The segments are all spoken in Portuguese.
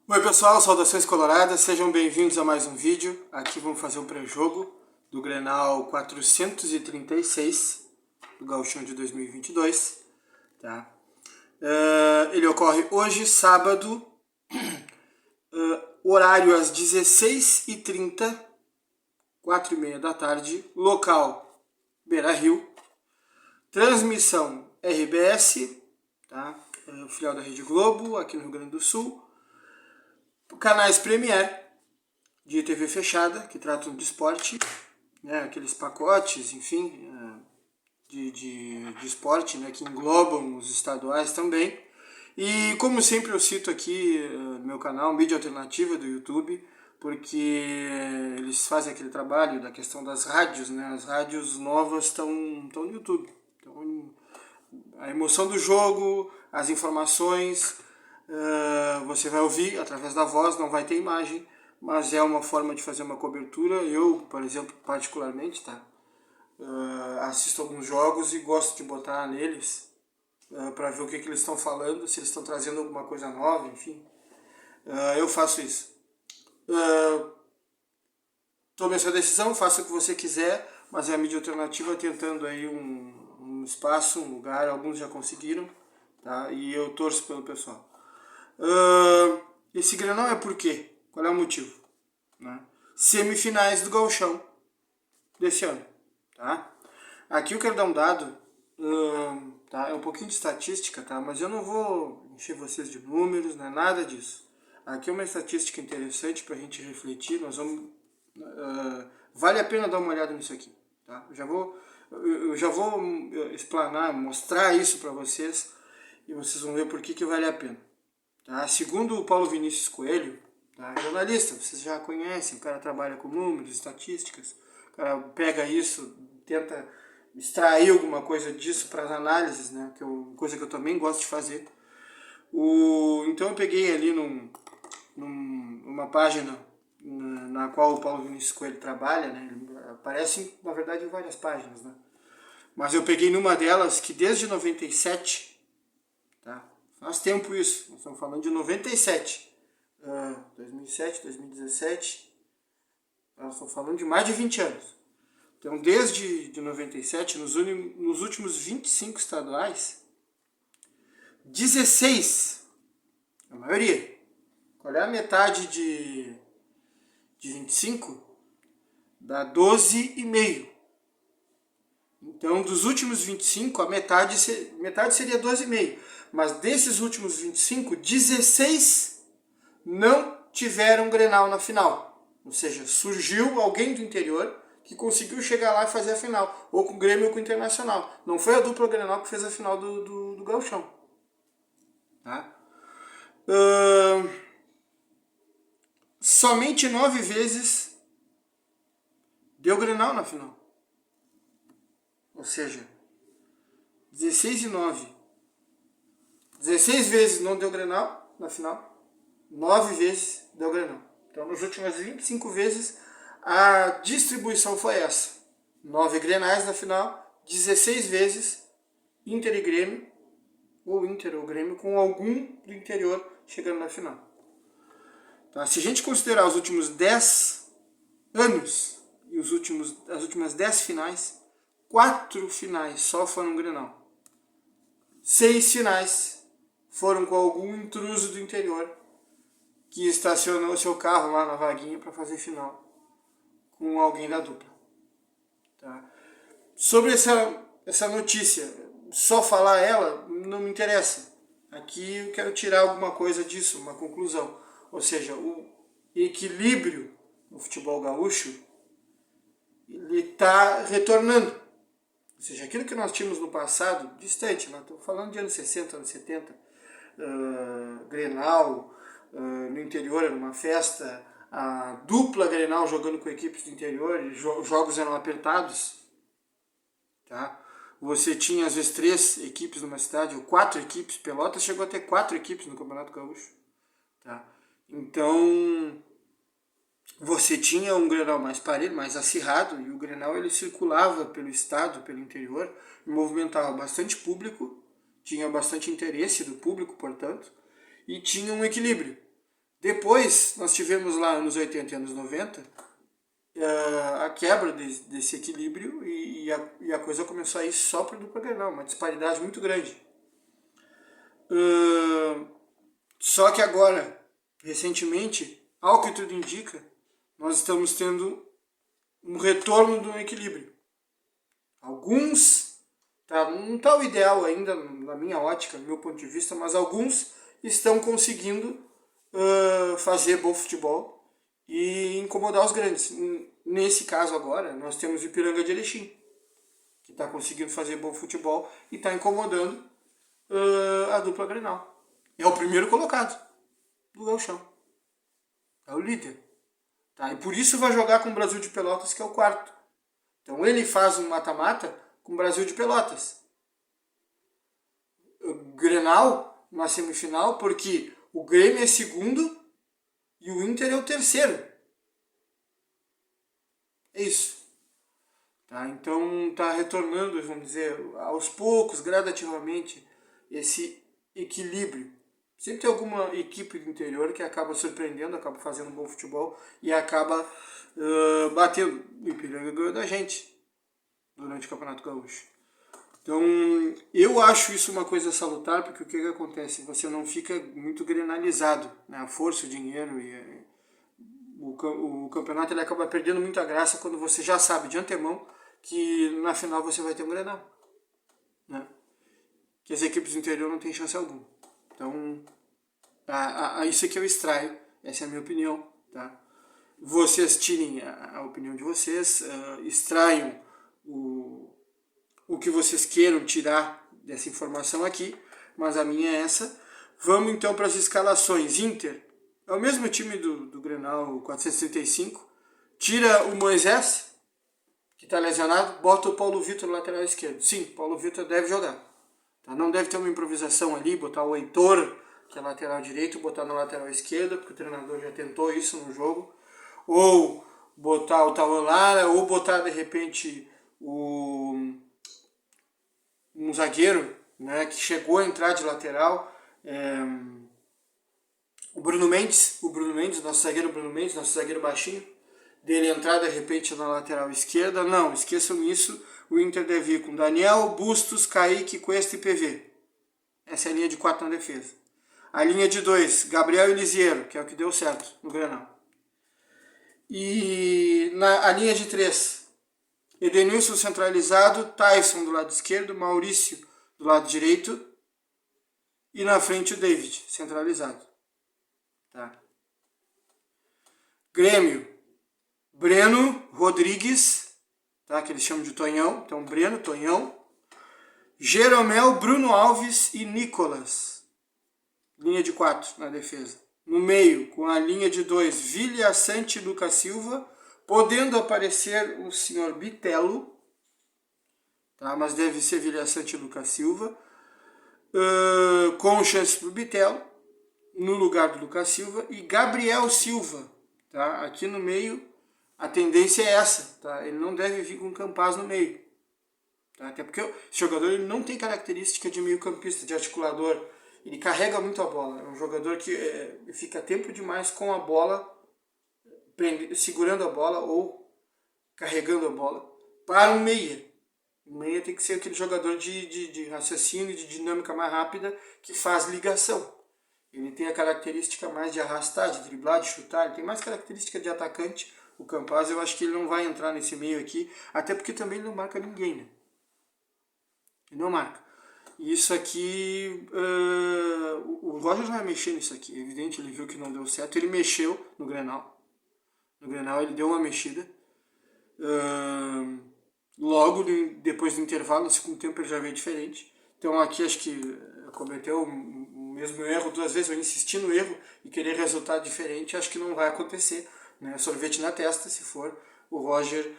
Oi pessoal, saudações coloradas, sejam bem-vindos a mais um vídeo. Aqui vamos fazer um pré-jogo do Grenal 436 do Gauchão de 2022, tá? Ele ocorre hoje, sábado, horário às 16h30, 4h30 da tarde, local Beira-Rio, transmissão RBS, tá? Filial da Rede Globo, aqui no Rio Grande do Sul, canais Premier de TV fechada, que tratam de esporte, né, aqueles pacotes, enfim, de esporte, né, que englobam os estaduais também. E como sempre eu cito aqui no meu canal, Mídia Alternativa do YouTube, porque eles fazem aquele trabalho da questão das rádios, né, as rádios novas estão no YouTube. Então, a emoção do jogo, as informações, você vai ouvir através da voz, não vai ter imagem, mas é uma forma de fazer uma cobertura. Eu, por exemplo, particularmente, tá? Assisto alguns jogos e gosto de botar neles para ver o que eles estão falando, se eles estão trazendo alguma coisa nova, enfim. Eu faço isso. Tome a sua decisão, faça o que você quiser, mas é a mídia alternativa tentando aí um espaço, um lugar, alguns já conseguiram, tá? E eu torço pelo pessoal. Esse Grenal é por quê? Qual é o motivo? Né? Semifinais do Gauchão desse ano, tá? Aqui eu quero dar um dado, tá? É um pouquinho de estatística, tá? Mas eu não vou encher vocês de números, não é nada disso. Aqui é uma estatística interessante para a gente refletir. Nós vamos, vale a pena dar uma olhada nisso aqui, tá? Eu já vou explanar, mostrar isso para vocês e vocês vão ver por que vale a pena. Tá? Segundo o Paulo Vinícius Coelho, tá? Jornalista, vocês já conhecem, o cara trabalha com números, estatísticas, o cara pega isso, tenta extrair alguma coisa disso para as análises, né? Que é uma coisa que eu também gosto de fazer. Então eu peguei ali numa página na qual o Paulo Vinícius Coelho trabalha, né? Ele aparece, na verdade, em várias páginas, né? Mas eu peguei numa delas que desde 97, tá? Faz tempo isso, nós estamos falando de 97, 2007, 2017, nós estamos falando de mais de 20 anos. Então, desde de 97, nos últimos 25 estaduais, 16, a maioria. Qual é a metade de 25? Dá 12,5. Então, dos últimos 25, a metade seria 12,5. Mas desses últimos 25, 16 não tiveram Grenal na final. Ou seja, surgiu alguém do interior que conseguiu chegar lá e fazer a final. Ou com o Grêmio ou com o Internacional. Não foi a dupla Grenal que fez a final do Gauchão. Tá? Somente 9 vezes deu Grenal na final. Ou seja, 16 e 9. 16 vezes não deu Grenal na final. 9 vezes deu Grenal. Então, nas últimas 25 vezes, a distribuição foi essa. 9 Grenais na final, 16 vezes Inter e Grêmio, ou Inter ou Grêmio, com algum do interior chegando na final. Tá? Se a gente considerar os últimos 10 anos e as últimas 10 finais, 4 finais só foram Grenal. 6 finais foram com algum intruso do interior que estacionou seu carro lá na vaguinha para fazer final com alguém da dupla. Tá? Sobre essa notícia, só falar ela não me interessa. Aqui eu quero tirar alguma coisa disso, uma conclusão. Ou seja, o equilíbrio no futebol gaúcho ele está retornando. Ou seja, aquilo que nós tínhamos no passado, distante, nós estamos falando de anos 60, anos 70, Grenal, no interior era uma festa, a dupla Grenal jogando com equipes do interior, e jogos eram apertados. Tá? Você tinha às vezes 3 equipes numa cidade, ou 4 equipes, Pelotas chegou a ter 4 equipes no Campeonato Gaúcho. Tá? Então, você tinha um Grenal mais parelho, mais acirrado, e o Grenal ele circulava pelo estado, pelo interior, e movimentava bastante público, tinha bastante interesse do público, portanto, e tinha um equilíbrio. Depois, nós tivemos lá anos 80 e anos 90, a quebra desse equilíbrio e a coisa começou a ir só para o dupla Grenal, uma disparidade muito grande. Só que agora, recentemente, ao que tudo indica, nós estamos tendo um retorno do equilíbrio. Alguns, não está o ideal ainda, na minha ótica, no meu ponto de vista, mas alguns estão conseguindo fazer bom futebol e incomodar os grandes. Nesse caso agora, nós temos o Ipiranga de Erechim, que está conseguindo fazer bom futebol e está incomodando a dupla Grenal. É o primeiro colocado do Gauchão. É o líder. Tá? E por isso vai jogar com o Brasil de Pelotas, que é o quarto. Então ele faz um mata-mata com o Brasil de Pelotas. O Grenal na semifinal, porque o Grêmio é segundo e o Inter é o terceiro. É isso. Tá? Então está retornando, vamos dizer, aos poucos, gradativamente, esse equilíbrio. Sempre tem alguma equipe do interior que acaba surpreendendo, acaba fazendo um bom futebol e acaba batendo. O Ipiranga ganhou da gente durante o Campeonato Gaúcho. Então, eu acho isso uma coisa salutar, porque o que acontece? Você não fica muito grenalizado, né? A força, o dinheiro e o campeonato ele acaba perdendo muita graça quando você já sabe de antemão que na final você vai ter um Grenal, né? Que as equipes do interior não têm chance alguma. Então, isso aqui eu extraio, essa é a minha opinião, tá? Vocês tirem a opinião de vocês, extraiam o que vocês queiram tirar dessa informação aqui, mas a minha é essa. Vamos então para as escalações. Inter é o mesmo time do Grenal 435, tira o Moisés, que está lesionado, bota o Paulo Vitor no lateral esquerdo. Sim, Paulo Vitor deve jogar. Tá? Não deve ter uma improvisação ali, botar o Heitor, que é lateral direito, botar na lateral esquerda, porque o treinador já tentou isso no jogo. Ou botar o Tauan Lara, ou botar de repente um zagueiro, né, que chegou a entrar de lateral. O Bruno Mendes, nosso zagueiro baixinho, dele entrar de repente na lateral esquerda. Não, esqueçam isso. O Inter deve ir com Daniel, Bustos, Kaique, Cuesta e PV. Essa é a linha de 4 na defesa. A linha de 2, Gabriel e Lisiero, que é o que deu certo no Grenal. E a linha de 3, Edenilson centralizado, Tyson do lado esquerdo, Maurício do lado direito. E na frente o David, centralizado. Tá. Grêmio, Breno, Rodrigues, tá, que eles chamam de Tonhão. Então, Breno, Tonhão, Jeromel, Bruno Alves e Nicolas. Linha de 4 na defesa. No meio, com a linha de 2, Vilha Sante e Lucas Silva, podendo aparecer o senhor Bitelo, tá, mas deve ser Vilha Sante e Lucas Silva, com chance para o Bitelo, no lugar do Lucas Silva, e Gabriel Silva. Tá? Aqui no meio, a tendência é essa. Tá? Ele não deve vir com o Campaz no meio. Tá? Até porque esse jogador ele não tem característica de meio campista, de articulador. Ele carrega muito a bola. É um jogador que fica tempo demais com a bola, segurando a bola ou carregando a bola, para um meia. O meia tem que ser aquele jogador de raciocínio, de dinâmica mais rápida, que faz ligação. Ele tem a característica mais de arrastar, de driblar, de chutar. Ele tem mais característica de atacante. O Campaz, eu acho que ele não vai entrar nesse meio aqui. Até porque também ele não marca ninguém, né? Ele não marca. E isso aqui... o Roger já vai mexer nisso aqui. É evidente, ele viu que não deu certo. Ele mexeu no Grenal. No Grenal ele deu uma mexida. Logo depois do intervalo, no segundo tempo ele já veio diferente. Então aqui acho que cometeu o mesmo erro 2 vezes, eu insisti no erro e querer resultado diferente, acho que não vai acontecer, né? Sorvete na testa, se for. O Roger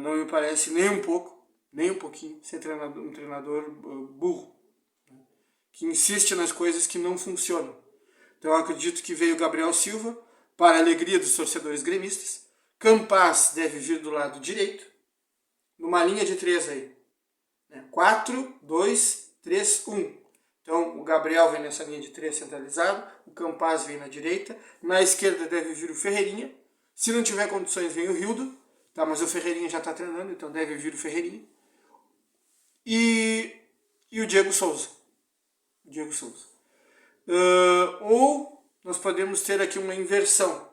não me parece nem um pouquinho, ser um treinador burro, né? Que insiste nas coisas que não funcionam. Então eu acredito que veio o Gabriel Silva, para a alegria dos torcedores gremistas. Campaz deve vir do lado direito, numa linha de 3 aí. 4, 2, 3, 1. Então o Gabriel vem nessa linha de 3 centralizado, o Campaz vem na direita, na esquerda deve vir o Ferreirinha, se não tiver condições vem o Rildo, tá? Mas o Ferreirinha já está treinando, então deve vir o Ferreirinha. E o Diego Souza. Ou nós podemos ter aqui uma inversão.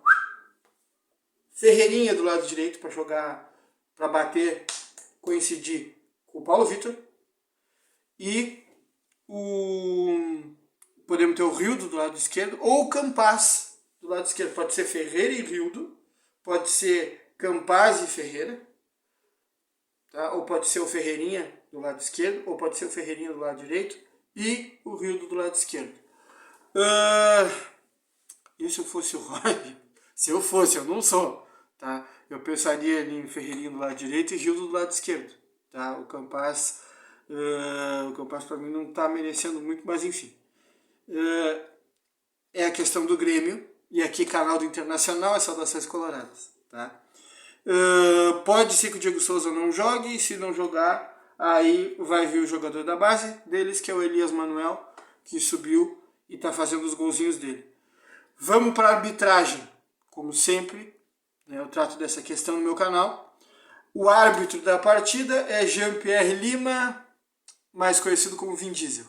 Ferreirinha do lado direito para jogar, para bater, coincidir com o Paulo Vitor. E podemos ter o Rildo do lado esquerdo, ou o Campaz do lado esquerdo. Pode ser Ferreira e Rildo, pode ser Campaz e Ferreira, tá? Ou pode ser o Ferreirinha do lado esquerdo, ou pode ser o Ferreirinha do lado direito e o Rildo do lado esquerdo. E se eu fosse o Roy? Se eu fosse, eu não sou, tá? Eu pensaria ali em Ferreirinha do lado direito e Rildo do lado esquerdo, tá? O Campaz para mim não está merecendo muito, mas enfim. É a questão do Grêmio, e aqui canal do Internacional é Saudações Coloradas, tá? Pode ser que o Diego Souza não jogue, e se não jogar, aí vai vir o jogador da base deles, que é o Elias Manuel, que subiu e está fazendo os golzinhos dele. Vamos para a arbitragem. Como sempre, né, eu trato dessa questão no meu canal. O árbitro da partida é Jean-Pierre Lima, mais conhecido como Vin Diesel.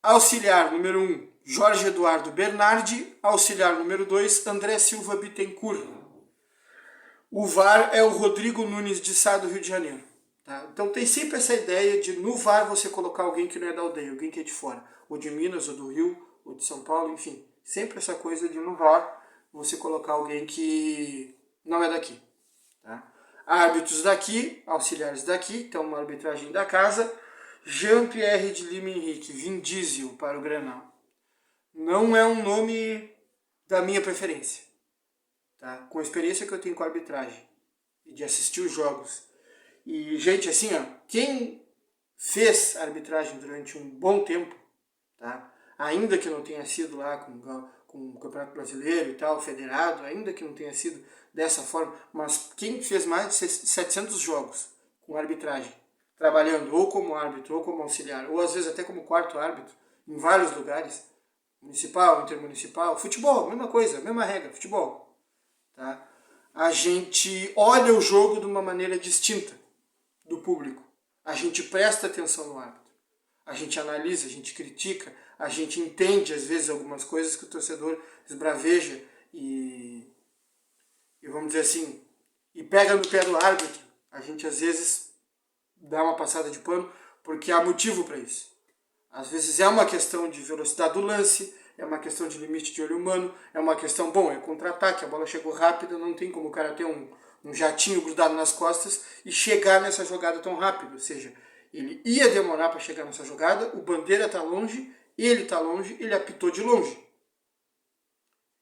Auxiliar número 1, Jorge Eduardo Bernardi. Auxiliar número 2, André Silva Bittencourt. O VAR é o Rodrigo Nunes de Sá, do Rio de Janeiro. Tá? Então tem sempre essa ideia de no VAR você colocar alguém que não é da aldeia, alguém que é de fora. Ou de Minas, ou do Rio, ou de São Paulo, enfim. Sempre essa coisa de no VAR você colocar alguém que não é daqui. Tá? Árbitros daqui, auxiliares daqui, então uma arbitragem da casa. Jean-Pierre de Lima Henrique, Vin Diesel para o Grenal. Não é um nome da minha preferência. Tá? Com a experiência que eu tenho com a arbitragem e de assistir os jogos. E, gente, assim, ó, quem fez arbitragem durante um bom tempo, tá? Ainda que não tenha sido lá com o Campeonato Brasileiro e tal, federado, ainda que não tenha sido dessa forma, mas quem fez mais de 700 jogos com arbitragem, trabalhando ou como árbitro, ou como auxiliar, ou às vezes até como quarto árbitro, em vários lugares, municipal, intermunicipal, futebol, mesma coisa, mesma regra, futebol. Tá? A gente olha o jogo de uma maneira distinta do público. A gente presta atenção no árbitro. A gente analisa, a gente critica, a gente entende às vezes algumas coisas que o torcedor esbraveja e vamos dizer assim, e pega no pé do árbitro. A gente às vezes dá uma passada de pano porque há motivo para isso. Às vezes é uma questão de velocidade do lance, é uma questão de limite de olho humano, é uma questão, é contra-ataque, a bola chegou rápida, não tem como o cara ter um jatinho grudado nas costas e chegar nessa jogada tão rápido. Ou seja, ele ia demorar para chegar nessa jogada, o Bandeira está longe, ele está longe, ele apitou de longe.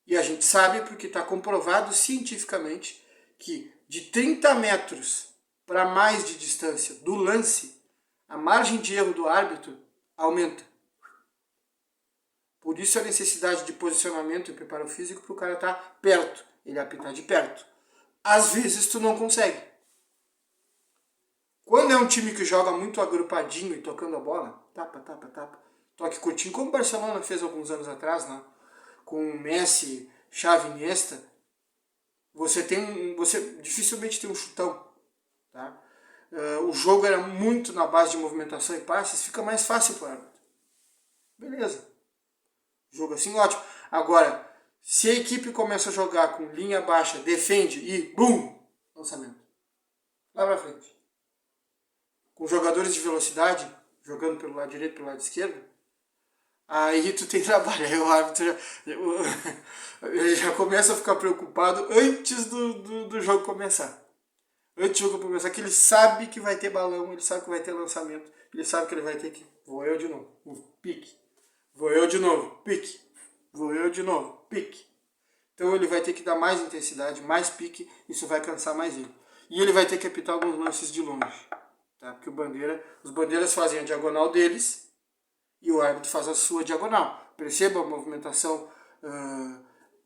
E a gente sabe, porque está comprovado cientificamente, que de 30 metros para mais de distância do lance, a margem de erro do árbitro aumenta. Por isso a necessidade de posicionamento e preparo físico para o cara estar perto, ele apitar de perto. Às vezes tu não consegue. Quando é um time que joga muito agrupadinho e tocando a bola, tapa, toque curtinho, como o Barcelona fez alguns anos atrás, né? Com o Messi, Xavi, Iniesta, você dificilmente tem um chutão. Tá? O jogo era muito na base de movimentação e passes, fica mais fácil para o árbitro. Beleza. Jogo assim, ótimo. Agora, se a equipe começa a jogar com linha baixa, defende e bum, lançamento. Lá pra frente. Com jogadores de velocidade, jogando pelo lado direito, pelo lado esquerdo, aí tu tem trabalho. Aí o árbitro ele já começa a ficar preocupado antes do jogo começar. Antes do jogo começar, que ele sabe que vai ter balão, ele sabe que vai ter lançamento, ele sabe que ele vai ter que... Vou eu de novo, pique. Vou eu de novo, pique. Vou eu de novo, pique. Então ele vai ter que dar mais intensidade, mais pique, isso vai cansar mais ele. E ele vai ter que apitar alguns lances de longe. Tá? Porque os bandeiras fazem a diagonal deles e o árbitro faz a sua diagonal. Perceba a movimentação.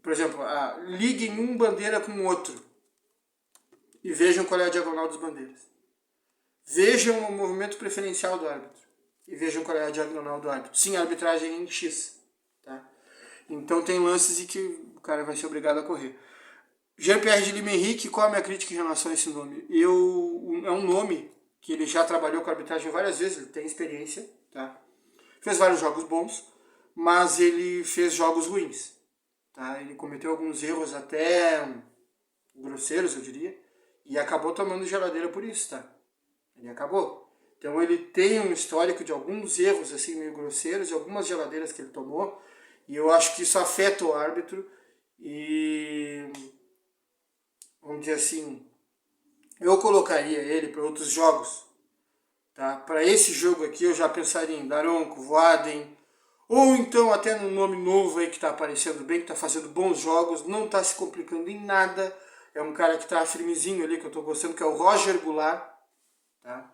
Por exemplo, liguem um bandeira com o outro e vejam qual é a diagonal dos bandeiras. Vejam o movimento preferencial do árbitro e vejam qual é a diagonal do árbitro. Sim, a arbitragem é em X. Tá? Então tem lances em que o cara vai ser obrigado a correr. Jean-Pierre de Lima Henrique, qual a minha crítica em relação a esse nome? É um nome que ele já trabalhou com a arbitragem várias vezes, ele tem experiência, tá? Fez vários jogos bons, mas ele fez jogos ruins, tá? Ele cometeu alguns erros até grosseiros, eu diria, e acabou tomando geladeira por isso, tá? Ele acabou. Então ele tem um histórico de alguns erros assim meio grosseiros, de algumas geladeiras que ele tomou, e eu acho que isso afeta o árbitro e, vamos dizer assim, eu colocaria ele para outros jogos, tá? Para esse jogo aqui eu já pensaria em Daronco, Voaden, ou então até num nome novo aí que está aparecendo bem, que está fazendo bons jogos, não está se complicando em nada, é um cara que está firmezinho ali, que eu estou gostando, que é o Roger Goulart, tá?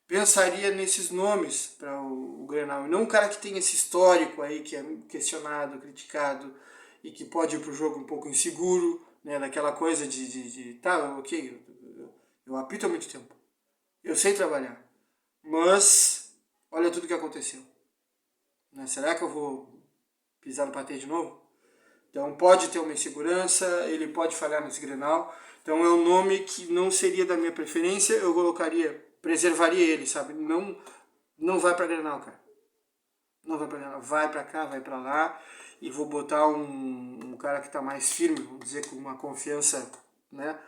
Pensaria nesses nomes para o Grenal, e não um cara que tem esse histórico aí, que é questionado, criticado, e que pode ir para o jogo um pouco inseguro, né, daquela coisa tá, ok, eu apito há muito tempo, eu sei trabalhar, mas olha tudo que aconteceu. Né? Será que eu vou pisar no patê de novo? Então pode ter uma insegurança, ele pode falhar nesse Grenal. Então é um nome que não seria da minha preferência, eu colocaria, preservaria ele, sabe? Não vai para Grenal, cara. Não vai para Grenal, vai para cá, vai para lá, e vou botar um cara que está mais firme, vamos dizer, com uma confiança, né?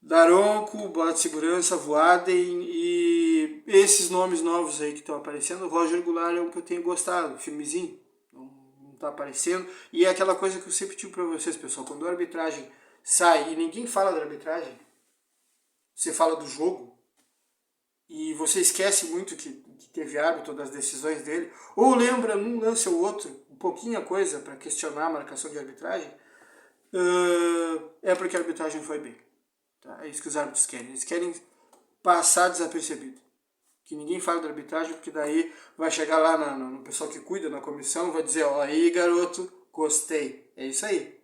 Daronco, bola de segurança, Voaden e esses nomes novos aí que estão aparecendo. O Roger Goulart é um que eu tenho gostado, filmezinho, não está aparecendo. E é aquela coisa que eu sempre digo para vocês, pessoal, quando a arbitragem sai e ninguém fala da arbitragem, você fala do jogo e você esquece muito que teve árbitro das decisões dele, ou lembra num lance ou outro, um pouquinho a coisa para questionar a marcação de arbitragem, é porque a arbitragem foi bem. Tá? É isso que os árbitros querem. Eles querem passar desapercebido. Que ninguém fale da arbitragem, porque daí vai chegar lá no pessoal que cuida, na comissão, vai dizer, ó, aí garoto, gostei. É isso aí.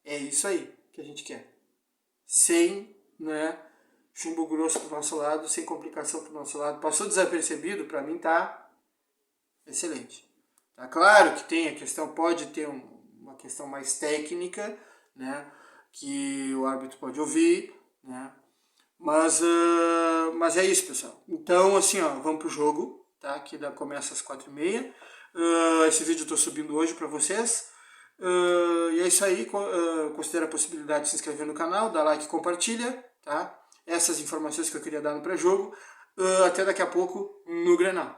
É isso aí que a gente quer. Sem, né, chumbo grosso pro nosso lado, sem complicação pro nosso lado. Passou desapercebido, pra mim tá excelente. Tá claro que tem a questão, pode ter uma questão mais técnica, né, que o árbitro pode ouvir, né? Mas é isso, pessoal. Então, assim, ó, vamos pro jogo, tá? Que começa às 4h30. Esse vídeo eu tô subindo hoje para vocês. E é isso aí. Considera a possibilidade de se inscrever no canal, dar like e compartilha, tá? Essas informações que eu queria dar no pré-jogo. Até daqui a pouco no Grenal.